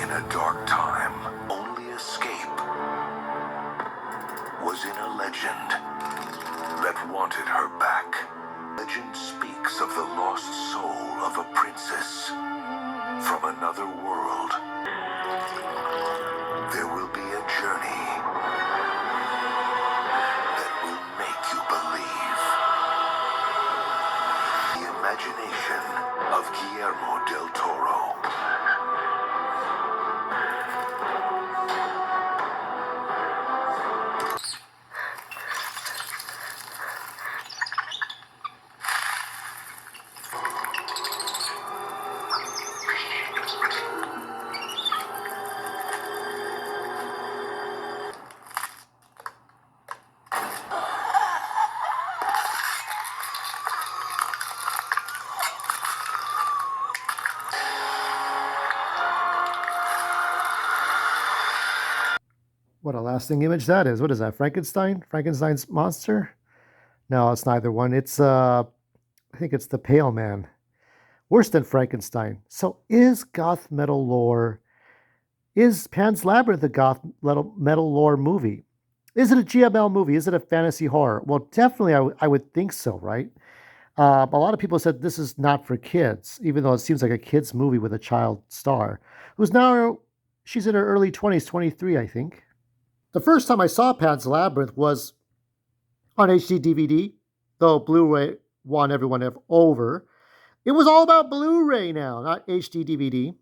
In a dark time, only escape was in a legend that wanted her back. Legend speaks of the lost soul of a princess from another world. There will be a journey that will make you believe. The imagination of Guillermo del Toro. What a lasting image that is. What is that? Frankenstein? Frankenstein's monster? No, it's neither one. It's I think it's the Pale Man. Worse than Frankenstein. So is goth metal lore, is Pan's Labyrinth a goth metal lore movie? Is it a GML movie? Is it a fantasy horror? Well, definitely I would think so, right? A lot of people said this is not for kids, even though it seems like a kid's movie with a child star, who's now, she's in her early 20s, 23, I think. The first time I saw Pan's Labyrinth was on HD DVD, though Blu-ray won everyone over. It was all about Blu-ray now, not HD DVD.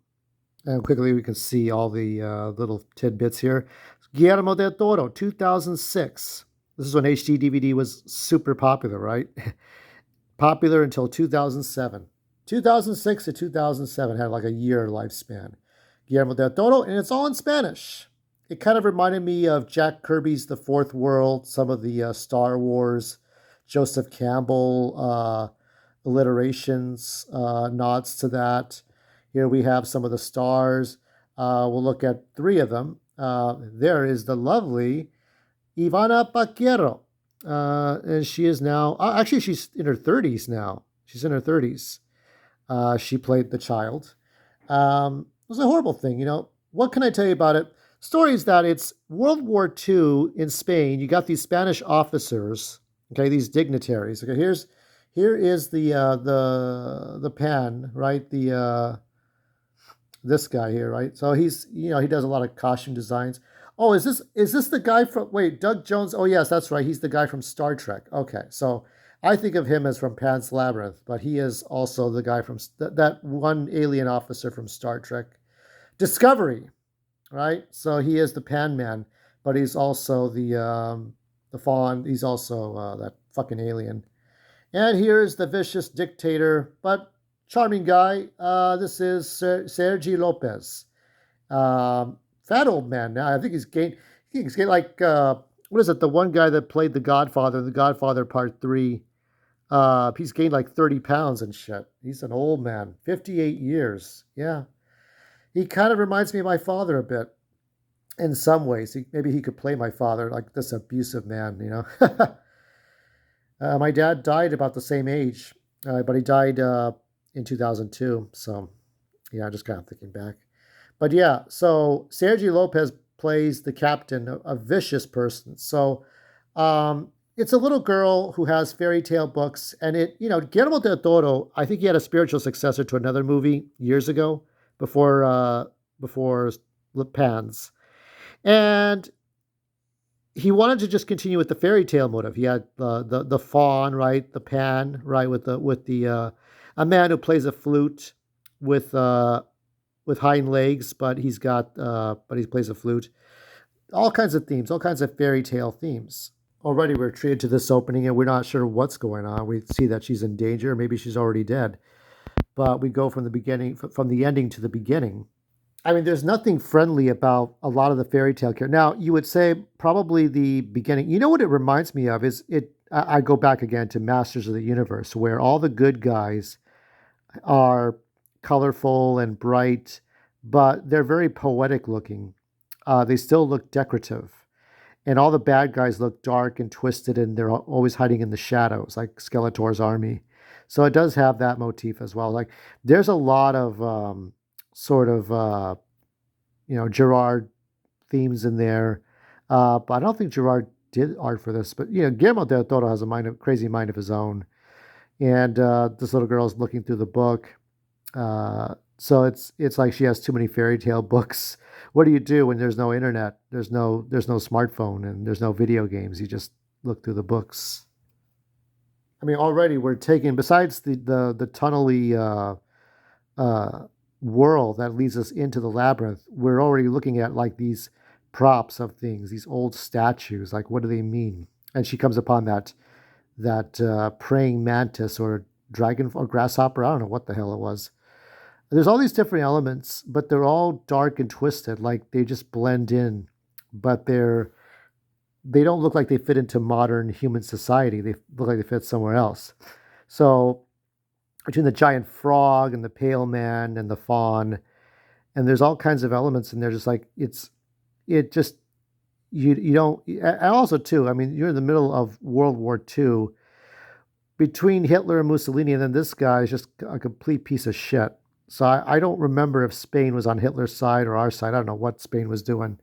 And quickly we can see all the little tidbits here. Guillermo del Toro, 2006. This is when HD DVD was super popular, right? Popular until 2007. 2006 to 2007 had like a year lifespan. Guillermo del Toro, and it's all in Spanish. It kind of reminded me of Jack Kirby's The Fourth World, some of the Star Wars, Joseph Campbell alliterations, nods to that. Here we have some of the stars. We'll look at three of them. There is the lovely Ivana Paquero. And she is now, actually, she's in her 30s now. She's in her 30s. She played the child. It was a horrible thing, you know. What can I tell you about it? Story is that it's World War II in Spain. You got these Spanish officers, okay, these dignitaries. Okay, here is the Pan, right? This guy here, right? So he's, you know, he does a lot of costume designs. Oh, is this the guy from, wait, Doug Jones? Oh yes, that's right. He's the guy from Star Trek. Okay, so I think of him as from Pan's Labyrinth, but he is also the guy from that one alien officer from Star Trek Discovery. Right, so he is the Pan Man, but he's also the Fawn. He's also that fucking alien. And here's the vicious dictator, but charming guy. This is Sergi Lopez, fat old man now. I think he's gained. He's gained like what is it? The one guy that played the Godfather, The Godfather Part 3. He's gained like 30 pounds and shit. He's an old man, 58 years. Yeah. He kind of reminds me of my father a bit in some ways. Maybe he could play my father, like this abusive man, you know. My dad died about the same age, but he died in 2002. So, yeah, just kind of thinking back. But yeah, so Sergi Lopez plays the captain, a vicious person. So it's a little girl who has fairy tale books. And it, you know, Guillermo del Toro, I think he had a spiritual successor to another movie years ago, before Pan's, and he wanted to just continue with the fairy tale motive. He had the fawn, right, the Pan, right, with the a man who plays a flute with hind legs, but he plays a flute. All kinds of themes, all kinds of fairy tale themes. Already we're treated to this opening, and we're not sure what's going on. We see that she's in danger, maybe she's already dead. But we go from the beginning, from the ending to the beginning. I mean, there's nothing friendly about a lot of the fairy tale characters. Now, you would say probably the beginning. You know what it reminds me of is it. I go back again to Masters of the Universe, where all the good guys are colorful and bright, but they're very poetic looking. They still look decorative, and all the bad guys look dark and twisted, and they're always hiding in the shadows, like Skeletor's army. So it does have that motif as well. Like there's a lot of Gerard themes in there. But I don't think Gerard did art for this. But Guillermo del Toro has a crazy mind of his own, and this little girl is looking through the book. So it's like she has too many fairy tale books. What do you do when there's no internet? There's no smartphone and there's no video games. You just look through the books. I mean, already we're taking besides the tunnely uh, world that leads us into the labyrinth. We're already looking at like these props of things, these old statues. Like, what do they mean? And she comes upon that praying mantis or dragon or grasshopper. I don't know what the hell it was. There's all these different elements, but they're all dark and twisted. Like they just blend in, but they don't look like they fit into modern human society. They look like they fit somewhere else. So between the giant frog and the pale man and the fawn, and there's all kinds of elements, and they're just like it just you don't. And also too, I mean, you're in the middle of World War II between Hitler and Mussolini, and then this guy is just a complete piece of shit. So I don't remember if Spain was on Hitler's side or our side. I don't know what Spain was doing.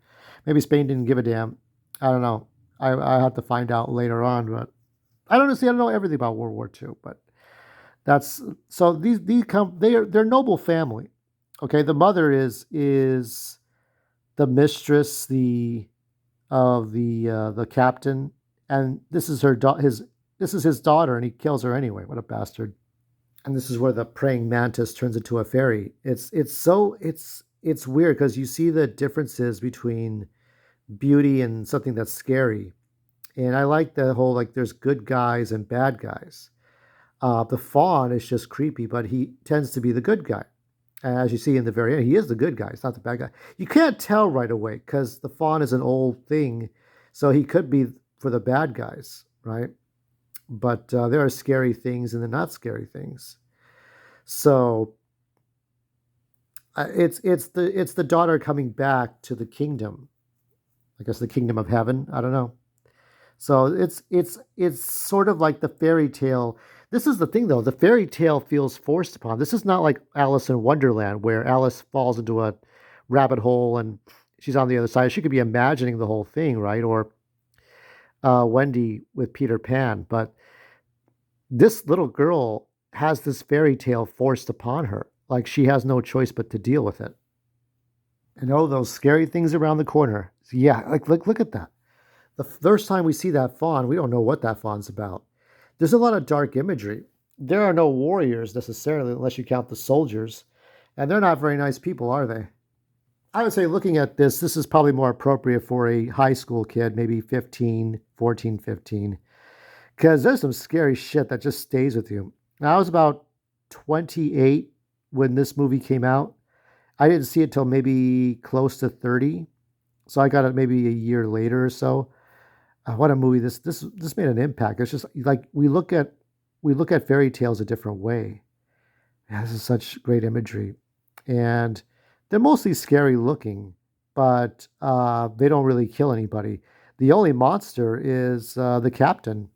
Maybe Spain didn't give a damn. I don't know. I have to find out later on, but I don't see. I don't know everything about World War II, but that's so these come they're noble family. Okay, the mother is the mistress the captain, and this is his daughter, and he kills her anyway. What a bastard! And this is where the praying mantis turns into a fairy. It's weird because you see the differences between beauty and something that's scary. And I like the whole like there's good guys and bad guys. The fawn is just creepy, but he tends to be the good guy. And as you see in the very end, he is the good guy. He's not the bad guy. You can't tell right away because the fawn is an old thing, so he could be for the bad guys, right? But there are scary things and they're not scary things. So it's the daughter coming back to the kingdom. I guess the kingdom of heaven. I don't know. So it's sort of like the fairy tale. This is the thing though. The fairy tale feels forced upon. This is not like Alice in Wonderland where Alice falls into a rabbit hole and she's on the other side. She could be imagining the whole thing, right? Or Wendy with Peter Pan. But this little girl has this fairy tale forced upon her. Like she has no choice but to deal with it. And oh, those scary things around the corner. Yeah, like look at that. The first time we see that fawn, we don't know what that fawn's about. There's a lot of dark imagery. There are no warriors necessarily, unless you count the soldiers. And they're not very nice people, are they? I would say looking at this is probably more appropriate for a high school kid, maybe 15, 14, 15. Because there's some scary shit that just stays with you. Now, I was about 28 when this movie came out. I didn't see it till maybe close to 30. So I got it maybe a year later or so. What a movie! This made an impact. It's just like we look at fairy tales a different way. It has such great imagery, and they're mostly scary looking, but they don't really kill anybody. The only monster is the captain,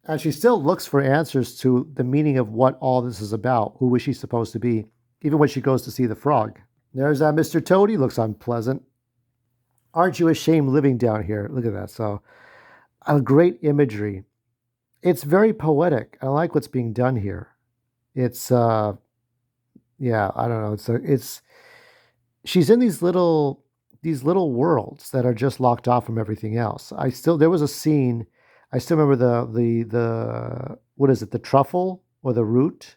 and she still looks for answers to the meaning of what all this is about. Who is she supposed to be? Even when she goes to see the frog. There's that Mr. Toad. He looks unpleasant. Aren't you ashamed living down here? Look at that. So, a great imagery. It's very poetic. I like what's being done here. It's yeah, I don't know. It's she's in these little worlds that are just locked off from everything else. There was a scene. I still remember the what is it? The truffle or the root,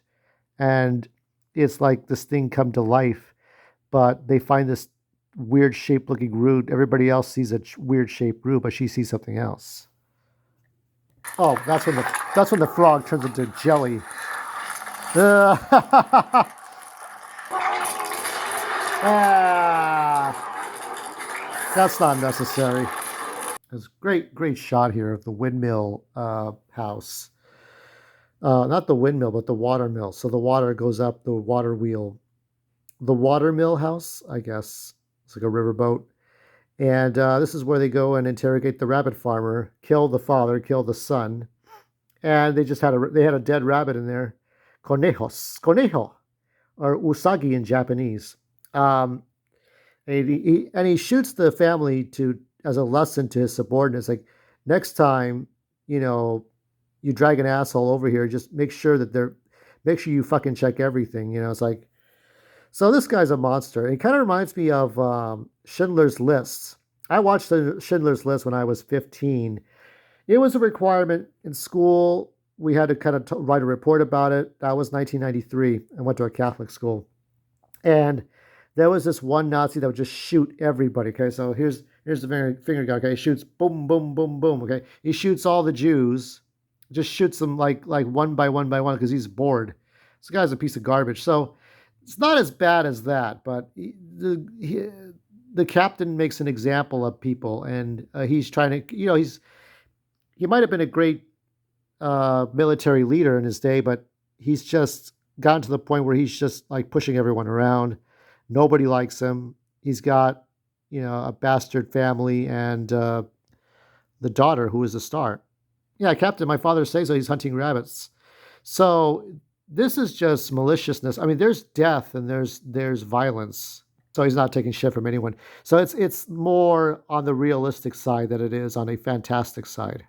and it's like this thing come to life, but they find this weird shaped looking root. Everybody else sees a weird shaped root, but she sees something else. Oh, that's when the frog turns into jelly. Ah, that's not necessary. There's a great shot here of the windmill house. Not the windmill, but the water mill. So the water goes up the water wheel. The watermill house, I guess. It's like a riverboat. And this is where they go and interrogate the rabbit farmer, kill the father, kill the son, and they had a dead rabbit in there, conejo, or usagi in Japanese. Um, And he shoots the family to as a lesson to his subordinates. Like next time, you know, you drag an asshole over here, just make sure you fucking check everything. It's like so. This guy's a monster. It kind of reminds me of Schindler's List. I watched the Schindler's List when I was 15. It was a requirement in school. We had to kind of write a report about it. That was 1993. I went to a Catholic school. And there was this one Nazi that would just shoot everybody. Okay, so here's the finger guy. Okay, he shoots boom, boom, boom, boom. Okay, he shoots all the Jews, just shoots them like one by one by one because he's bored. This guy's a piece of garbage. So it's not as bad as that, but the captain makes an example of people, and he's trying to, he might have been a great military leader in his day, but he's just gotten to the point where he's just like pushing everyone around. Nobody likes him. He's got, a bastard family and the daughter who is a star. Yeah, Captain, my father says so. He's hunting rabbits. So this is just maliciousness. I mean, there's death and there's violence. So he's not taking shit from anyone. So it's more on the realistic side than it is on a fantastic side.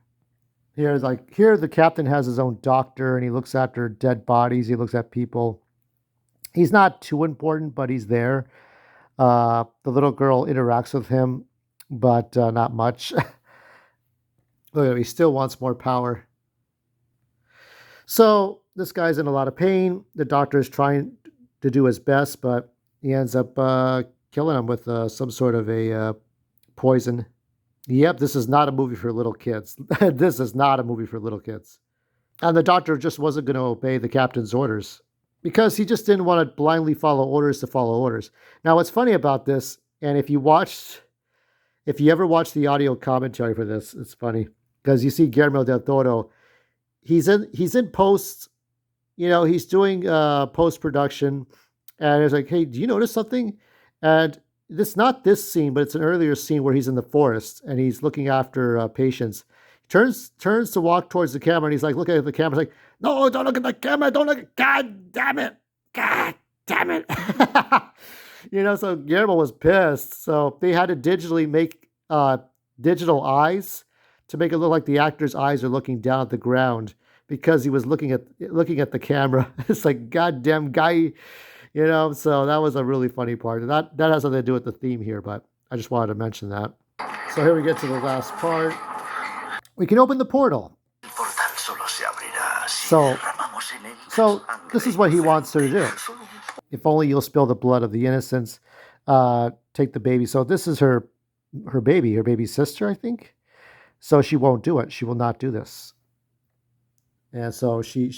Here the captain has his own doctor and he looks after dead bodies. He looks at people. He's not too important, but he's there. The little girl interacts with him, but not much. Look, he still wants more power. So this guy's in a lot of pain. The doctor is trying to do his best, but he ends up killing him with some sort of a poison. Yep, this is not a movie for little kids. This is not a movie for little kids. And the doctor just wasn't going to obey the captain's orders because he just didn't want to blindly follow orders to follow orders. Now, what's funny about this, and if you ever watch the audio commentary for this, it's funny because you see Guillermo del Toro. He's in post, he's doing post production, and it's like, hey, do you notice something? And it's not this scene, but it's an earlier scene where he's in the forest and he's looking after patients. Turns to walk towards the camera and he's like looking at the camera. He's like, no, don't look at the camera. Don't look. God damn it. God damn it. So Guillermo was pissed. So they had to digitally make digital eyes to make it look like the actor's eyes are looking down at the ground because he was looking at the camera. It's like, goddamn guy. So that was a really funny part. And that has something to do with the theme here, but I just wanted to mention that. So here we get to the last part. We can open the portal. So this is what he wants her to do. If only you'll spill the blood of the innocents, take the baby. So this is her baby sister, I think. So she won't do it. She will not do this. And so she,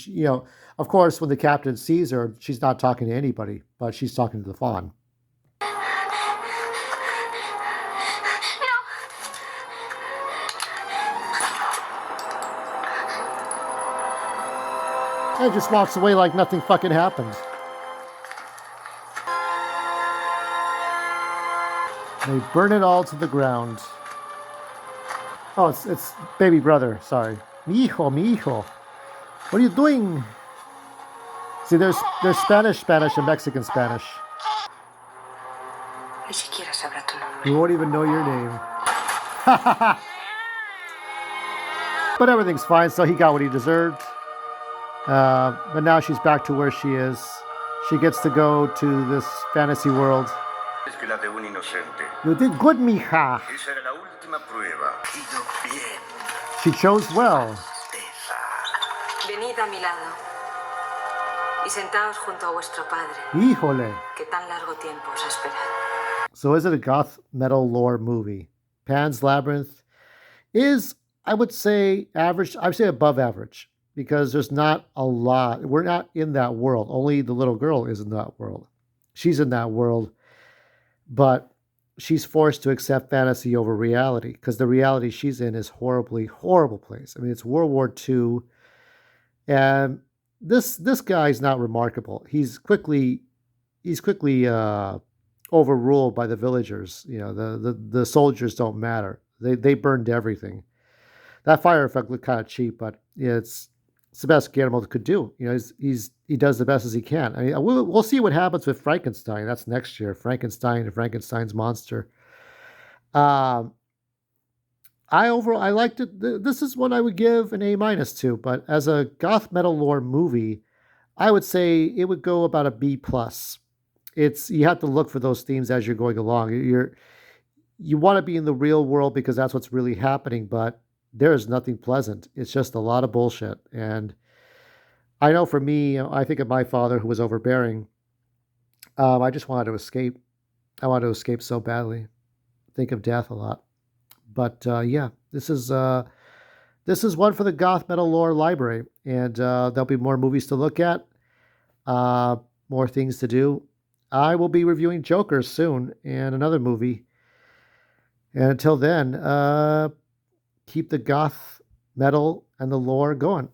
of course, when the captain sees her, she's not talking to anybody, but she's talking to the fawn. And just walks away like nothing fucking happened. They burn it all to the ground. Oh, it's baby brother. Sorry, mi hijo. What are you doing? See, there's Spanish, and Mexican Spanish. You won't even know your name. But everything's fine, so he got what he deserved. But now she's back to where she is. She gets to go to this fantasy world. You did good, mija. She chose well. Venid a mi lado y sentaos junto a vuestro padre. Híjole. Que tan largo tiempo os ha esperado. So is it a Goth-Metal lore movie? Pan's Labyrinth is, I would say, average. I would say above average because there's not a lot. We're not in that world. Only the little girl is in that world. She's in that world, but she's forced to accept fantasy over reality because the reality she's in is horribly, horrible place. I mean, it's World War II. And this guy's not remarkable. He's quickly overruled by the villagers. The soldiers don't matter. They burned everything. That fire effect looked kind of cheap, but it's it's the best Guillermo could do. He does the best as he can. I mean, we'll see what happens with Frankenstein. That's next year. Frankenstein and Frankenstein's monster. Um, I liked it. This is one I would give an A- to, but as a goth metal lore movie, I would say it would go about a B plus. It's you have to look for those themes as you're going along. You want to be in the real world because that's what's really happening, but there is nothing pleasant. It's just a lot of bullshit. And I know for me, I think of my father who was overbearing. I just wanted to escape. I wanted to escape so badly. Think of death a lot. But yeah, this is one for the goth metal lore library, and there'll be more movies to look at, uh, more things to do. I will be reviewing Joker soon and another movie. And until then, keep the goth metal and the lore going.